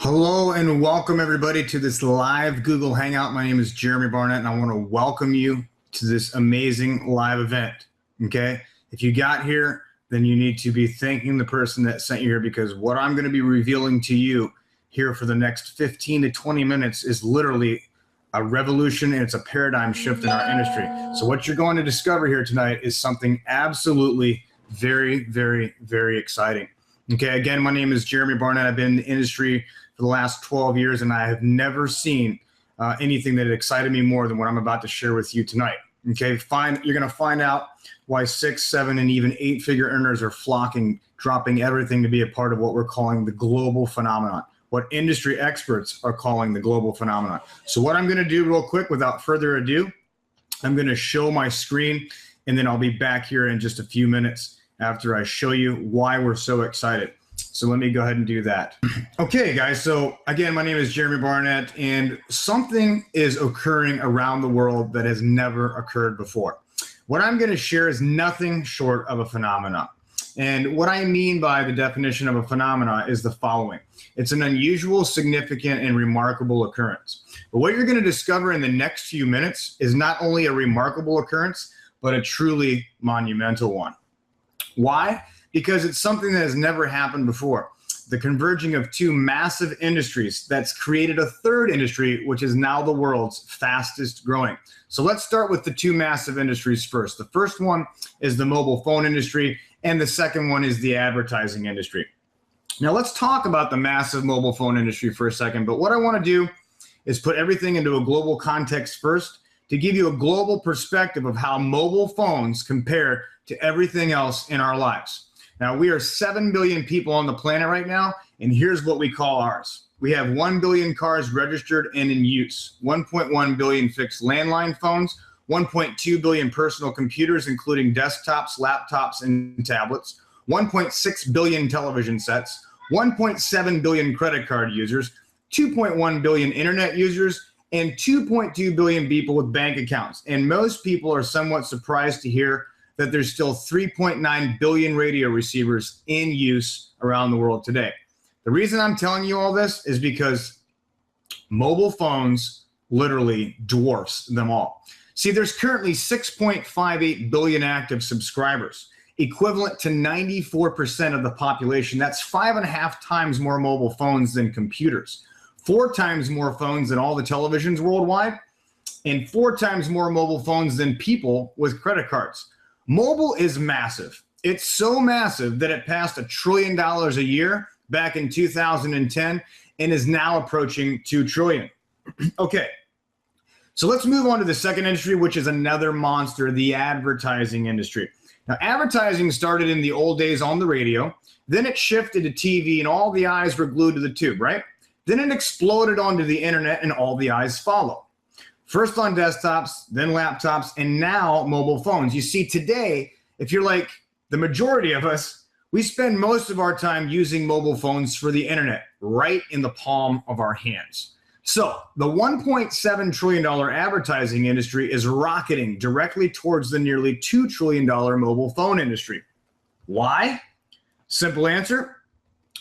Hello and welcome everybody to this live Google Hangout. My name is Jeremy Barnett and I want to welcome you to this amazing live event. Okay, if you got here, then you need to be thanking the person that sent you here, because what I'm going to be revealing to you here for the next 15 to 20 minutes is literally a revolution, and it's a paradigm shift in our industry. So what you're going to discover here tonight is something absolutely very, very, very exciting. Okay, again, my name is Jeremy Barnett. I've been in the industry for the last 12 years, and I have never seen anything that excited me more than what I'm about to share with you tonight. Okay, you're going to find out why 6, 7, and even 8-figure earners are flocking, dropping everything to be a part of what we're calling the global phenomenon, what industry experts are calling the global phenomenon. So what I'm going to do real quick, without further ado, I'm going to show my screen, and then I'll be back here in just a few minutes after I show you why we're so excited. So let me go ahead and do that. Okay, guys, so again, my name is Jeremy Barnett, and something is occurring around the world that has never occurred before. What I'm going to share is nothing short of a phenomenon. And what I mean by the definition of a phenomenon is the following. It's an unusual, significant, and remarkable occurrence. But what you're going to discover in the next few minutes is not only a remarkable occurrence, but a truly monumental one. Why? Because it's something that has never happened before. The converging of two massive industries that's created a third industry, which is now the world's fastest growing. So let's start with the two massive industries first. The first one is the mobile phone industry, and the second one is the advertising industry. Now let's talk about the massive mobile phone industry for a second, but what I want to do is put everything into a global context first to give you a global perspective of how mobile phones compare to everything else in our lives. Now, we are 7 billion people on the planet right now, and here's what we call ours. We have 1 billion cars registered and in use, 1.1 billion fixed landline phones, 1.2 billion personal computers, including desktops, laptops, and tablets, 1.6 billion television sets, 1.7 billion credit card users, 2.1 billion internet users, and 2.2 billion people with bank accounts. And most people are somewhat surprised to hear that there's still 3.9 billion radio receivers in use around the world today. The reason I'm telling you all this is because mobile phones literally dwarfs them all. See, there's currently 6.58 billion active subscribers, equivalent to 94% of the population. That's 5.5 times more mobile phones than computers, 4 times more phones than all the televisions worldwide, and 4 times more mobile phones than people with credit cards. Mobile is massive. It's so massive that it passed $1 trillion a year back in 2010 and is now approaching $2 trillion. Okay, so let's move on to the second industry, which is another monster, the advertising industry. Now, advertising started in the old days on the radio, then it shifted to TV and all the eyes were glued to the tube, right? Then it exploded onto the internet and all the eyes follow. First on desktops, then laptops, and now mobile phones. You see, today, if you're like the majority of us, we spend most of our time using mobile phones for the internet, right in the palm of our hands. So the $1.7 trillion advertising industry is rocketing directly towards the nearly $2 trillion mobile phone industry. Why? Simple answer,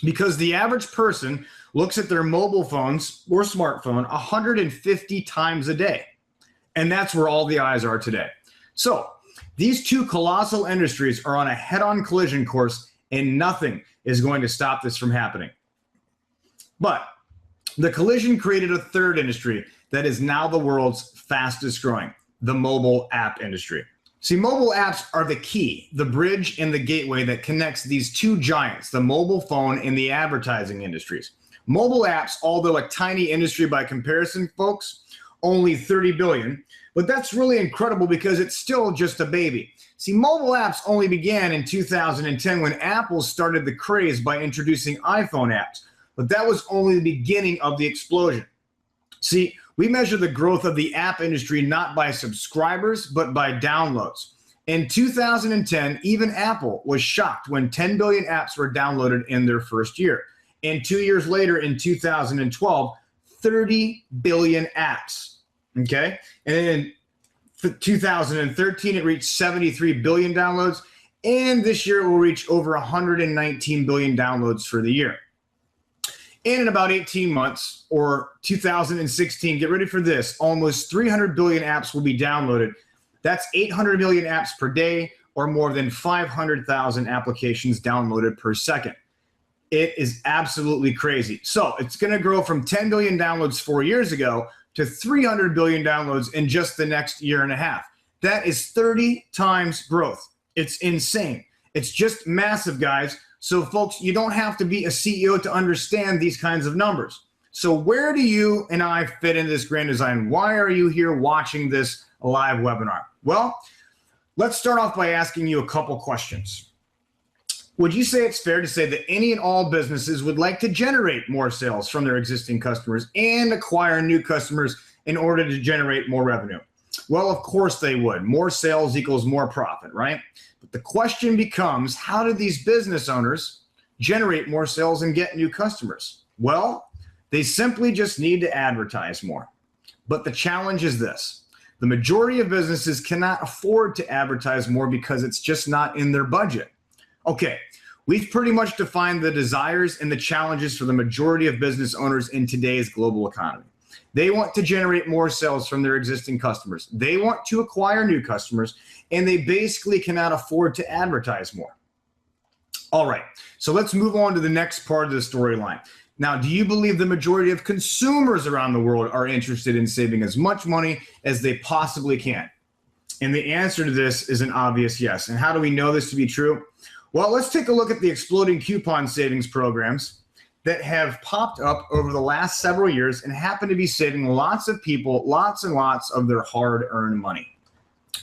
because the average person looks at their mobile phones or smartphone 150 times a day. And that's where all the eyes are today. So these two colossal industries are on a head-on collision course, and nothing is going to stop this from happening. But the collision created a third industry that is now the world's fastest growing, the mobile app industry. See, mobile apps are the key, the bridge and the gateway that connects these two giants, the mobile phone and the advertising industries. Mobile apps, although a tiny industry by comparison, folks, only 30 billion, but that's really incredible because it's still just a baby. See, mobile apps only began in 2010 when Apple started the craze by introducing iPhone apps, but that was only the beginning of the explosion. See, we measure the growth of the app industry not by subscribers, but by downloads. In 2010, even Apple was shocked when 10 billion apps were downloaded in their first year. And 2 years later, in 2012, 30 billion apps, okay? And then in 2013, it reached 73 billion downloads. And this year, it will reach over 119 billion downloads for the year. And in about 18 months, or 2016, get ready for this, almost 300 billion apps will be downloaded. That's 800 million apps per day, or more than 500,000 applications downloaded per second. It is absolutely crazy. So it's going to grow from 10 billion downloads 4 years ago to 300 billion downloads in just the next year and a half. That is 30 times growth. It's insane. It's just massive, guys. So folks, you don't have to be a CEO to understand these kinds of numbers. So where do you and I fit into this grand design? Why are you here watching this live webinar? Well, let's start off by asking you a couple questions. Would you say it's fair to say that any and all businesses would like to generate more sales from their existing customers and acquire new customers in order to generate more revenue? Well, of course they would. More sales equals more profit, right? But the question becomes, how do these business owners generate more sales and get new customers? Well, they simply just need to advertise more. But the challenge is this. The majority of businesses cannot afford to advertise more because it's just not in their budget. Okay, we've pretty much defined the desires and the challenges for the majority of business owners in today's global economy. They want to generate more sales from their existing customers. They want to acquire new customers, and they basically cannot afford to advertise more. All right, so let's move on to the next part of the storyline. Now, do you believe the majority of consumers around the world are interested in saving as much money as they possibly can? And the answer to this is an obvious yes. And how do we know this to be true? Well, let's take a look at the exploding coupon savings programs that have popped up over the last several years and happen to be saving lots of people lots and lots of their hard-earned money.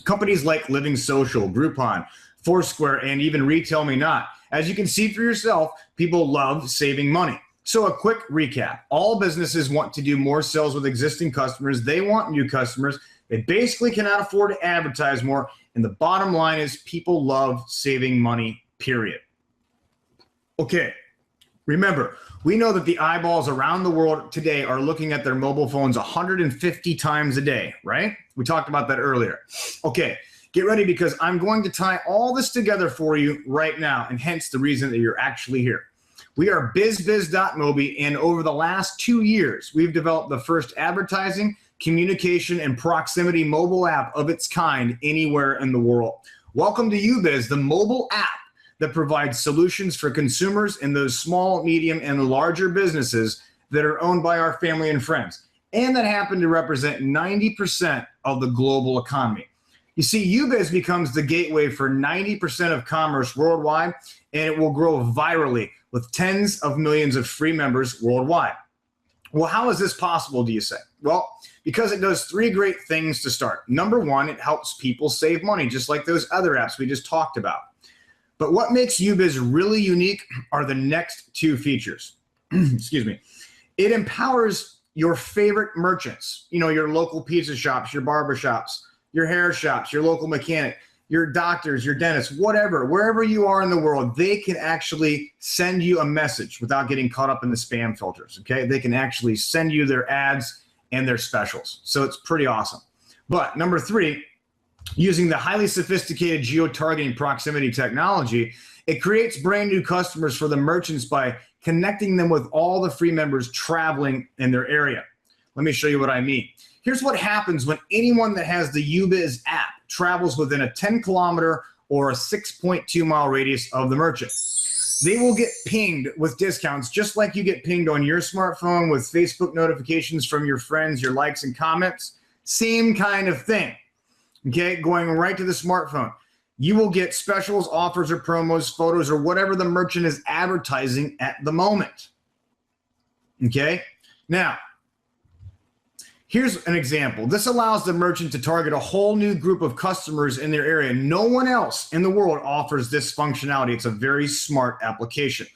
Companies like Living Social, Groupon, Foursquare, and even Retail Me Not. As you can see for yourself, people love saving money. So a quick recap. All businesses want to do more sales with existing customers. They want new customers. They basically cannot afford to advertise more. And the bottom line is people love saving money, period. Okay, remember, we know that the eyeballs around the world today are looking at their mobile phones 150 times a day, right? We talked about that earlier. Okay, get ready because I'm going to tie all this together for you right now, and hence the reason that you're actually here. We are bizbiz.mobi, and over the last 2 years, we've developed the first advertising, communication, and proximity mobile app of its kind anywhere in the world. Welcome to YouBiz, the mobile app that provides solutions for consumers in those small, medium, and larger businesses that are owned by our family and friends, and that happen to represent 90% of the global economy. You see, YouBiz becomes the gateway for 90% of commerce worldwide, and it will grow virally with tens of millions of free members worldwide. Well, how is this possible, do you say? Well, because it does three great things to start. Number one, it helps people save money, just like those other apps we just talked about. But what makes YouBiz really unique are the next two features. Excuse me. It empowers your favorite merchants, you know, your local pizza shops, your barber shops, your hair shops, your local mechanic, your doctors, your dentists, whatever, wherever you are in the world, they can actually send you a message without getting caught up in the spam filters, okay? They can actually send you their ads and their specials. So it's pretty awesome. But number three, using the highly sophisticated geo-targeting proximity technology, it creates brand new customers for the merchants by connecting them with all the free members traveling in their area. Let me show you what I mean. Here's what happens when anyone that has the YouBiz app travels within a 10-kilometer or a 6.2-mile radius of the merchant. They will get pinged with discounts just like you get pinged on your smartphone with Facebook notifications from your friends, your likes and comments. Same kind of thing, okay? Going right to the smartphone. You will get specials, offers, or promos, photos, or whatever the merchant is advertising at the moment, okay? Now, here's an example. This allows the merchant to target a whole new group of customers in their area. No one else in the world offers this functionality. It's a very smart application.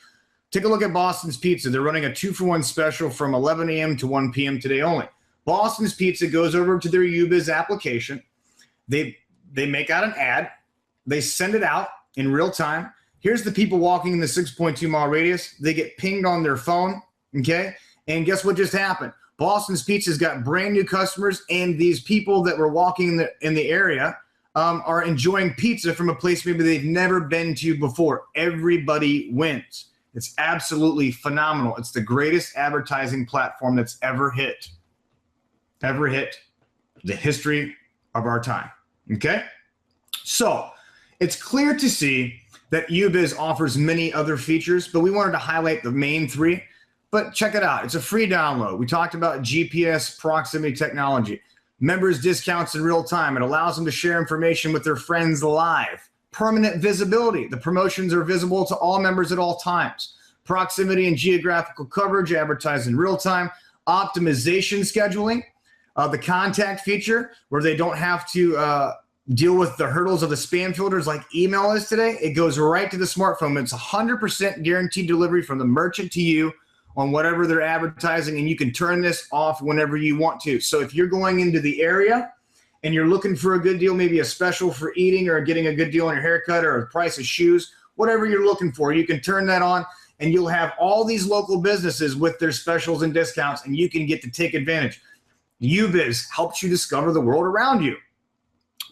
Take a look at Boston's Pizza. They're running a 2-for-1 special from 11 a.m. to 1 p.m. today only. Boston's Pizza goes over to their YouBiz application. They make out an ad. They send it out in real time. Here's the people walking in the 6.2-mile radius. They get pinged on their phone, okay? And guess what just happened? Boston's Pizza's got brand new customers, and these people that were walking in the area are enjoying pizza from a place maybe they've never been to before. Everybody wins. It's absolutely phenomenal. It's the greatest advertising platform that's ever hit the history of our time. Okay? So it's clear to see that UBiz offers many other features, but we wanted to highlight the main three. But check it out. It's a free download. We talked about GPS proximity technology, members discounts in real time. It allows them to share information with their friends live. Permanent visibility. The promotions are visible to all members at all times. Proximity and geographical coverage, advertised in real time. Optimization scheduling. The contact feature, where they don't have to deal with the hurdles of the spam filters like email is today. It goes right to the smartphone. It's 100% guaranteed delivery from the merchant to you on whatever they're advertising, and you can turn this off whenever you want to. So if you're going into the area and you're looking for a good deal, maybe a special for eating or getting a good deal on your haircut or a price of shoes, whatever you're looking for, you can turn that on and you'll have all these local businesses with their specials and discounts, and you can get to take advantage. UBiz helps you discover the world around you.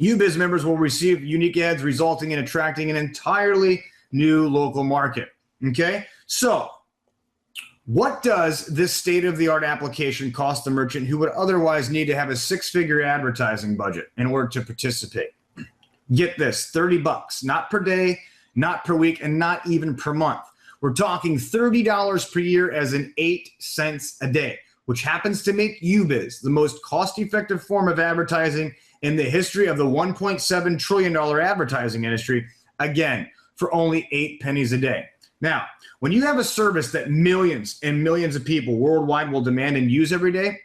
UBiz members will receive unique ads, resulting in attracting an entirely new local market. Okay, so what does this state-of-the-art application cost the merchant who would otherwise need to have a six-figure advertising budget in order to participate? Get this, $30, not per day, not per week, and not even per month. We're talking $30 per year, as in 8 cents a day, which happens to make UBiz the most cost-effective form of advertising in the history of the $1.7 trillion advertising industry, again, for only 8 pennies a day. Now, when you have a service that millions and millions of people worldwide will demand and use every day,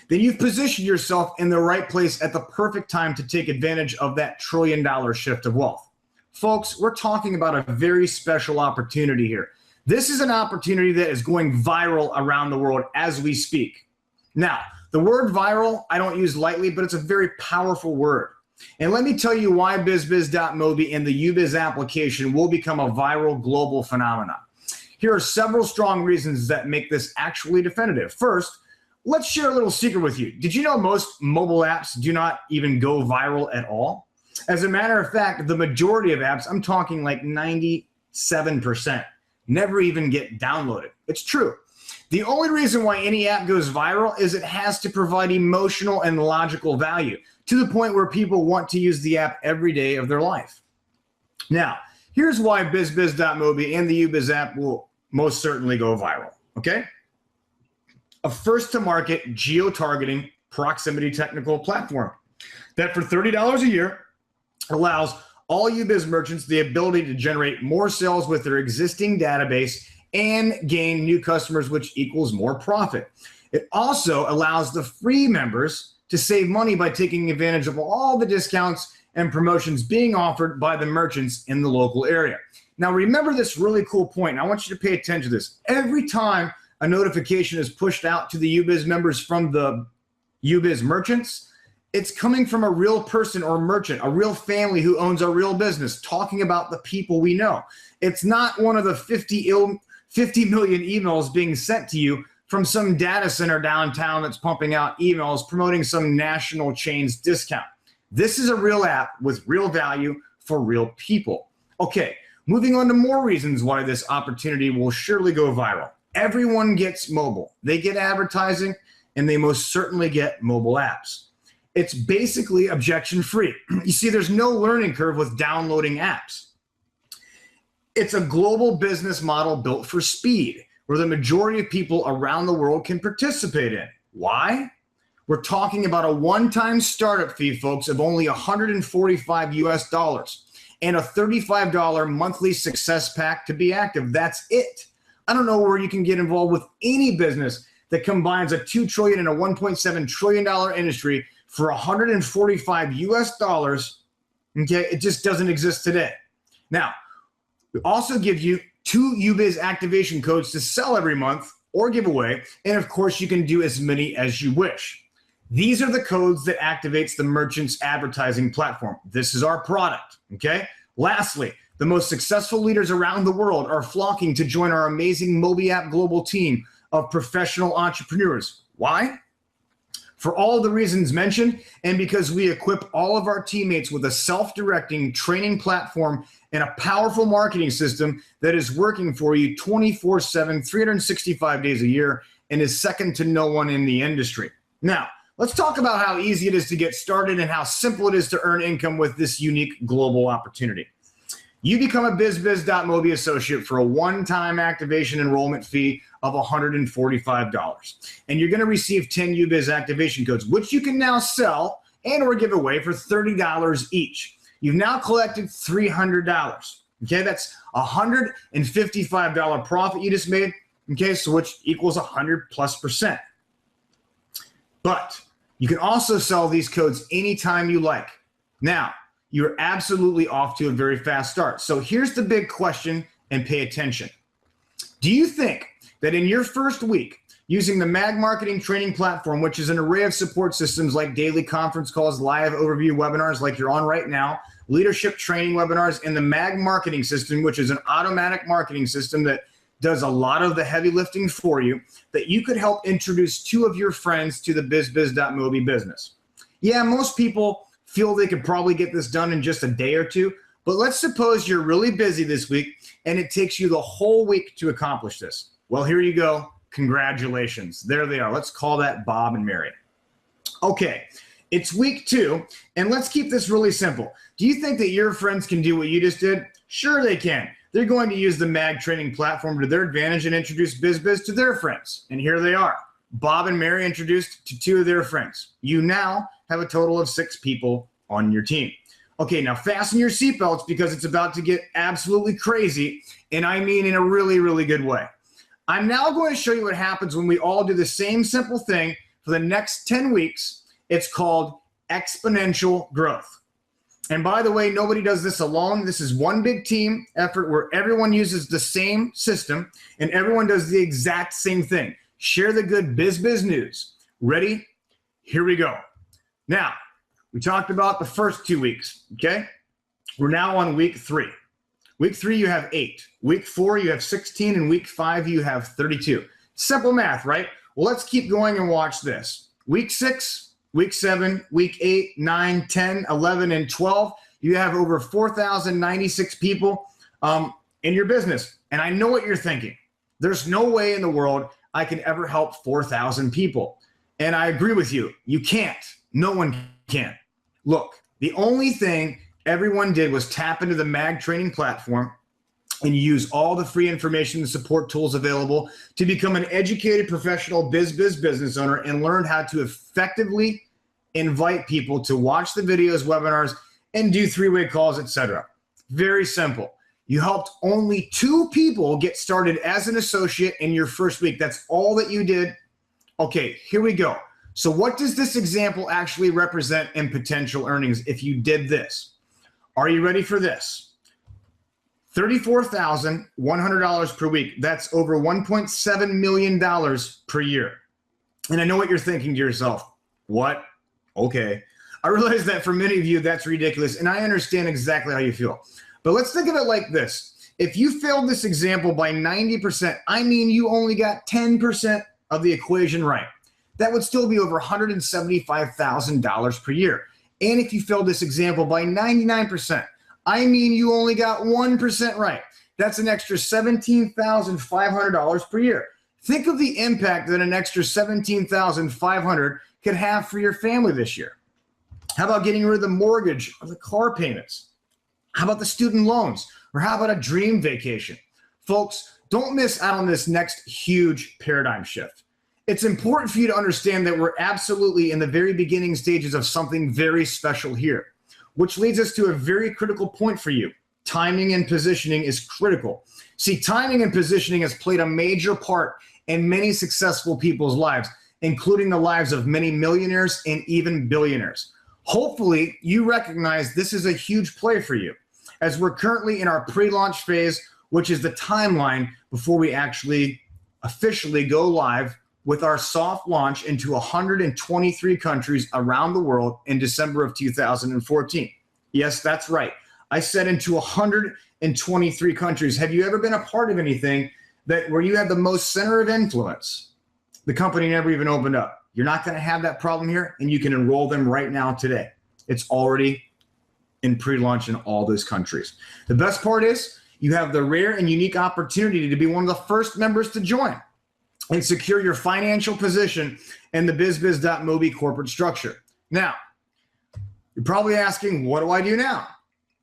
then you've positioned yourself in the right place at the perfect time to take advantage of that trillion-dollar shift of wealth. Folks, we're talking about a very special opportunity here. This is an opportunity that is going viral around the world as we speak. Now, the word viral, I don't use lightly, but it's a very powerful word. And let me tell you why bizbiz.mobi and the UBiz application will become a viral global phenomenon. Here are several strong reasons that make this actually definitive. First, let's share a little secret with you. Did you know most mobile apps do not even go viral at all? As a matter of fact, the majority of apps, I'm talking like 97%, never even get downloaded. It's true. The only reason why any app goes viral is it has to provide emotional and logical value to the point where people want to use the app every day of their life. Now, here's why bizbiz.mobi and the UBiz app will most certainly go viral, okay? A first-to-market geo-targeting proximity technical platform that for $30 a year allows all UBiz merchants the ability to generate more sales with their existing database and gain new customers, which equals more profit. It also allows the free members to save money by taking advantage of all the discounts and promotions being offered by the merchants in the local area. Now, remember this really cool point, and I want you to pay attention to this. Every time a notification is pushed out to the UBiz members from the UBiz merchants, it's coming from a real person or merchant, a real family who owns a real business, talking about the people we know. It's not one of the 50 million emails being sent to you from some data center downtown that's pumping out emails promoting some national chain's discount. This is a real app with real value for real people. Okay, moving on to more reasons why this opportunity will surely go viral. Everyone gets mobile. They get advertising, and they most certainly get mobile apps. It's basically objection-free. You see, there's no learning curve with downloading apps. It's a global business model built for speed, where the majority of people around the world can participate in. Why? We're talking about a one-time startup fee, folks, of only $145 and a $35 monthly success pack to be active. That's it. I don't know where you can get involved with any business that combines a $2 trillion and a $1.7 trillion industry for $145. Okay, it just doesn't exist today. Now, we also give you 2 UBiz activation codes to sell every month or give away, and of course, you can do as many as you wish. These are the codes that activates the merchant's advertising platform. This is our product, okay? Lastly, the most successful leaders around the world are flocking to join our amazing Mobi app global team of professional entrepreneurs. Why? For all the reasons mentioned, and because we equip all of our teammates with a self-directing training platform and a powerful marketing system that is working for you 24/7, 365 days a year, and is second to no one in the industry. Now, let's talk about how easy it is to get started and how simple it is to earn income with this unique global opportunity. You become a bizbiz.mobi associate for a one-time activation enrollment fee of $145. And you're going to receive 10 UBiz activation codes, which you can now sell and or give away for $30 each. You've now collected $300. Okay, that's $155 profit you just made. Okay, so which equals 100+%. But you can also sell these codes anytime you like. Now, you're absolutely off to a very fast start. So here's the big question, and pay attention. Do you think that in your first week, using the MAG marketing training platform, which is an array of support systems like daily conference calls, live overview webinars like you're on right now, leadership training webinars, and the MAG marketing system, which is an automatic marketing system that does a lot of the heavy lifting for you, that you could help introduce 2 of your friends to the bizbiz.mobi business? Yeah, most people feel they could probably get this done in just a day or 2, but let's suppose you're really busy this week and it takes you the whole week to accomplish this. Well, here you go. Congratulations. There they are. Let's call that Bob and Mary. Okay, it's week 2, and let's keep this really simple. Do you think that your friends can do what you just did? Sure they can. They're going to use the MAG training platform to their advantage and introduce BizBiz to their friends. And here they are. Bob and Mary introduced to 2 of their friends. You now have a total of 6 people on your team. Okay, now fasten your seatbelts because it's about to get absolutely crazy, and I mean in a really, really good way. I'm now going to show you what happens when we all do the same simple thing for the next 10 weeks. It's called exponential growth. And by the way, nobody does this alone. This is one big team effort where everyone uses the same system and everyone does the exact same thing. Share the good biz news. Ready? Here we go. Now, we talked about the first 2 weeks, okay? We're now on week 3. Week 3, you have 8. Week 4, you have 16. And week 5, you have 32. Simple math, right? Well, let's keep going and watch this. Week 6, week 7, week 8, 9, 10, 11, and 12, you have over 4,096 people in your business. And I know what you're thinking. There's no way in the world I can ever help 4,000 people. And I agree with you. You can't. No one can. Look, the only thing everyone did was tap into the MAG training platform and use all the free information and support tools available to become an educated professional biz business owner and learn how to effectively invite people to watch the videos, webinars, and do 3-way calls, etc. Very simple. You helped only 2 people get started as an associate in your first week. That's all that you did. Okay, here we go. So what does this example actually represent in potential earnings if you did this? Are you ready for this? $34,100 per week. That's over $1.7 million per year. And I know what you're thinking to yourself. What? Okay. I realize that for many of you, that's ridiculous. And I understand exactly how you feel. But let's think of it like this. If you failed this example by 90%, I mean you only got 10% of the equation right. That would still be over $175,000 per year. And if you failed this example by 99%, I mean you only got 1% right. That's an extra $17,500 per year. Think of the impact that an extra $17,500 could have for your family this year. How about getting rid of the mortgage or the car payments? How about the student loans? Or how about a dream vacation? Folks, don't miss out on this next huge paradigm shift. It's important for you to understand that we're absolutely in the very beginning stages of something very special here, which leads us to a very critical point for you. Timing and positioning is critical. See, timing and positioning has played a major part in many successful people's lives, including the lives of many millionaires and even billionaires. Hopefully, you recognize this is a huge play for you, as we're currently in our pre-launch phase, which is the timeline before we actually officially go live with our soft launch into 123 countries around the world in December of 2014. Yes, that's right. I said into 123 countries. Have you ever been a part of anything where you had the most center of influence? The company never even opened up. You're not going to have that problem here, and you can enroll them right now today. It's already in pre-launch in all those countries. The best part is you have the rare and unique opportunity to be one of the first members to join and secure your financial position in the bizbiz.mobi corporate structure. Now, you're probably asking, what do I do now?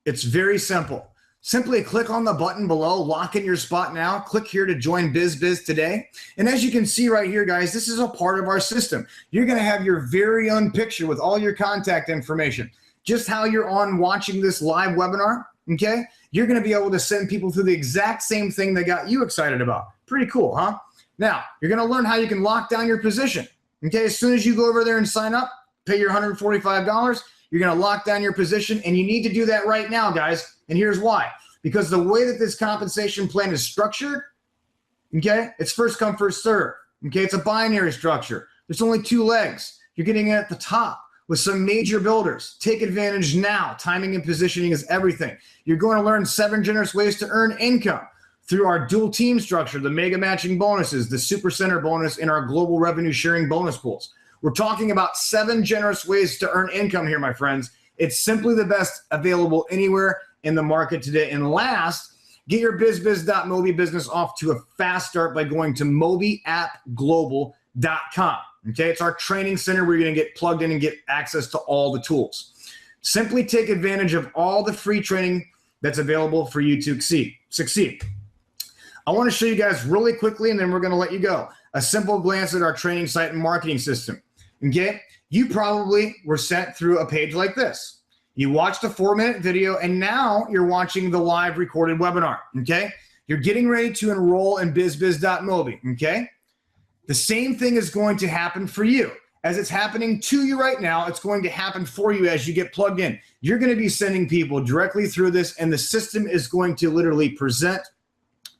It's very simple. Simply click on the button below, lock in your spot now, click here to join BizBiz today. And as you can see right here, guys, this is a part of our system. You're gonna have your very own picture with all your contact information. Just how you're on watching this live webinar, okay? You're gonna be able to send people through the exact same thing that got you excited about. Pretty cool, huh? Now, you're gonna learn how you can lock down your position, okay? As soon as you go over there and sign up, pay your $145, you're gonna lock down your position, and you need to do that right now, guys. And here's why. Because the way that this compensation plan is structured, okay, it's first come, first serve. Okay, it's a binary structure. There's only 2 legs. You're getting it at the top with some major builders. Take advantage now. Timing and positioning is everything. You're going to learn 7 generous ways to earn income through our dual team structure, the mega matching bonuses, the super center bonus, and our global revenue sharing bonus pools. We're talking about 7 generous ways to earn income here, my friends. It's simply the best available anywhere in the market today. And last, get your bizbiz.mobi business off to a fast start by going to mobiappglobal.com. Okay, it's our training center where you're going to get plugged in and get access to all the tools. Simply take advantage of all the free training that's available for you to succeed. I want to show you guys really quickly, and then we're going to let you go. A simple glance at our training site and marketing system. Okay, you probably were sent through a page like this. You watched a 4-minute video, and now you're watching the live recorded webinar, okay? You're getting ready to enroll in bizbiz.mobi, okay? The same thing is going to happen for you. As it's happening to you right now, it's going to happen for you as you get plugged in. You're going to be sending people directly through this, and the system is going to literally present,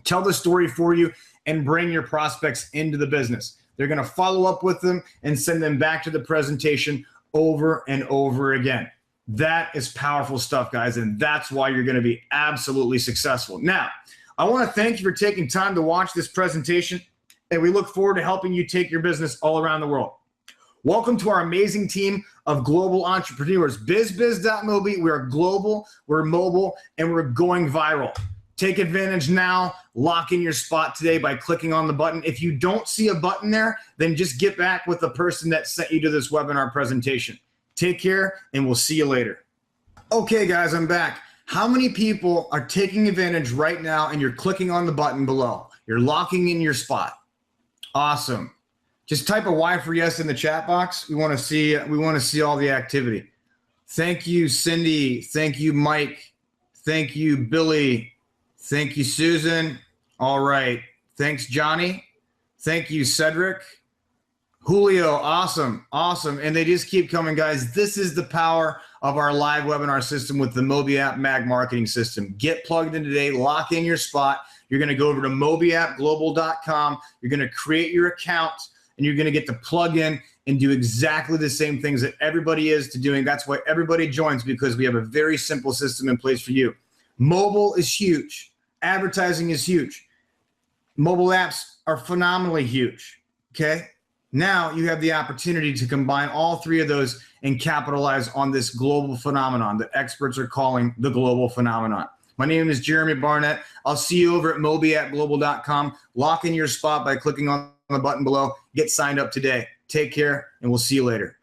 tell the story for you, and bring your prospects into the business. They're going to follow up with them and send them back to the presentation over and over again. That is powerful stuff, guys, and that's why you're going to be absolutely successful. Now, I want to thank you for taking time to watch this presentation, and we look forward to helping you take your business all around the world. Welcome to our amazing team of global entrepreneurs. bizbiz.mobi, we're global, we're mobile, and we're going viral. Take advantage now. Lock in your spot today by clicking on the button. If you don't see a button there, then just get back with the person that sent you to this webinar presentation. Take care, and we'll see you later. Okay, guys, I'm back. How many people are taking advantage right now and you're clicking on the button below? You're locking in your spot. Awesome. Just type a Y for yes in the chat box. We want to see all the activity. Thank you, Cindy. Thank you, Mike. Thank you, Billy. Thank you, Susan. All right. Thanks, Johnny. Thank you, Cedric. Julio, awesome, awesome. And they just keep coming, guys. This is the power of our live webinar system with the Mobi App Mag Marketing System. Get plugged in today, lock in your spot. You're going to go over to mobiappglobal.com. You're going to create your account, and you're going to get to plug in and do exactly the same things that everybody is doing. That's why everybody joins, because we have a very simple system in place for you. Mobile is huge. Advertising is huge. Mobile apps are phenomenally huge, okay? Now you have the opportunity to combine all 3 of those and capitalize on this global phenomenon that experts are calling the global phenomenon. My name is Jeremy Barnett. I'll see you over at mobiappglobal.com. Lock in your spot by clicking on the button below. Get signed up today. Take care, and we'll see you later.